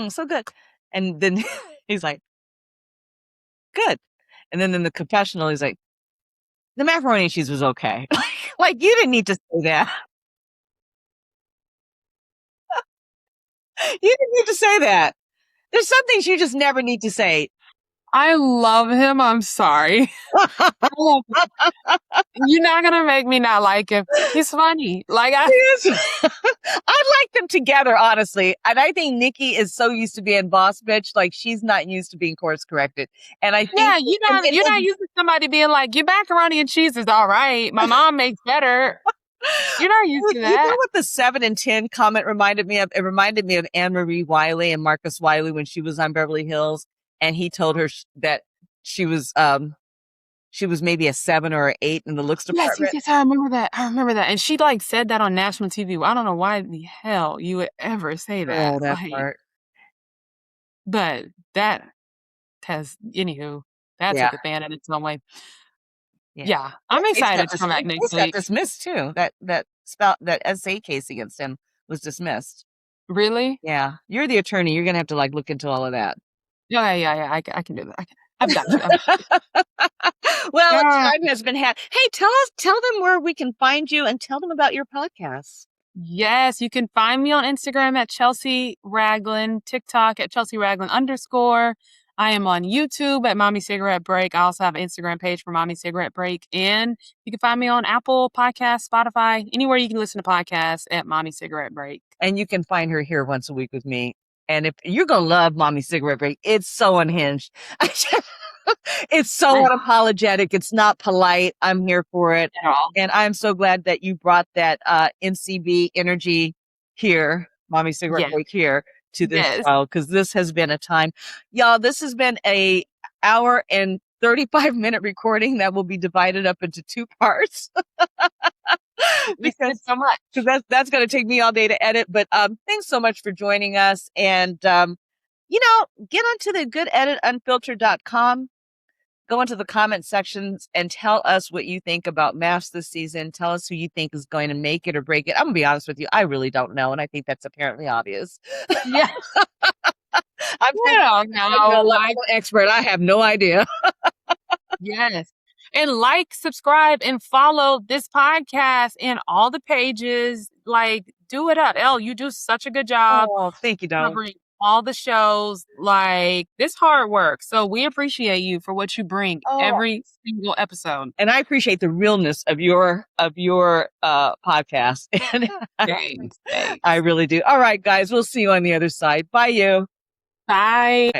so good," and then he's like, "Good," and then in the confessional, he's like, "The macaroni and cheese was okay." Like you didn't need to say that. You didn't need to say that. There's some things you just never need to say. I love him. I'm sorry. I love him. You're not gonna make me not like him. He's funny. Like I like them together, honestly. And I think Nikki is so used to being boss bitch, like she's not used to being course corrected. And I think yeah, you're not used to somebody being like, your macaroni and cheese is all right. My mom makes better. You're not used to You know that. what the 7 and 10 comment reminded me of? It reminded me of Anne Marie Wiley and Marcus Wiley when she was on Beverly Hills, and he told her that she was maybe a 7 or an 8 in the looks Yes, department. I remember that. I remember that. And she like said that on national TV. I don't know why the hell you would ever say that. Oh, that Like, part. but that anywho, that Yeah. took a fan in its own way. Yeah. Yeah, I'm excited to come back His next case got week. dismissed too. That SA case against him was dismissed. Really? Yeah. You're the attorney. You're gonna have to like look into all of that. Yeah. I can do that. I've got you. Well, Yeah. time has been had. Hey, tell them where we can find you and tell them about your podcast. Yes, you can find me on Instagram at Chelsea Ragland, TikTok at Chelsea Ragland _. I am on YouTube at Mommy Cigarette Break. I also have an Instagram page for Mommy Cigarette Break. And you can find me on Apple Podcasts, Spotify, anywhere you can listen to podcasts at Mommy Cigarette Break. And you can find her here once a week with me. And if you're gonna love Mommy Cigarette Break, it's so unhinged. It's so unapologetic. It's not polite. I'm here for it. At all. And I'm so glad that you brought that NCB energy here, Mommy Cigarette Yes. Break here to this Yes. show, because this has been a time. Y'all, this has been a hour and 35-minute recording that will be divided up into 2 parts. Because so much. Because that's going to take me all day to edit. But thanks so much for joining us. And, get onto the goodeditunfiltered.com. Go into the comment sections and tell us what you think about MAFS this season. Tell us who you think is going to make it or break it. I'm going to be honest with you. I really don't know. And I think that's apparently obvious. Yeah. I'm an expert. I have no idea. Yes. And like, subscribe, and follow this podcast and all the pages. Like, do it up. Elle, you do such a good job. Oh, thank you, darling. Covering all the shows. Like, this hard work. So we appreciate you for what you bring every single episode. And I appreciate the realness of your podcast. Thanks. I really do. All right, guys, we'll see you on the other side. Bye, you. Bye.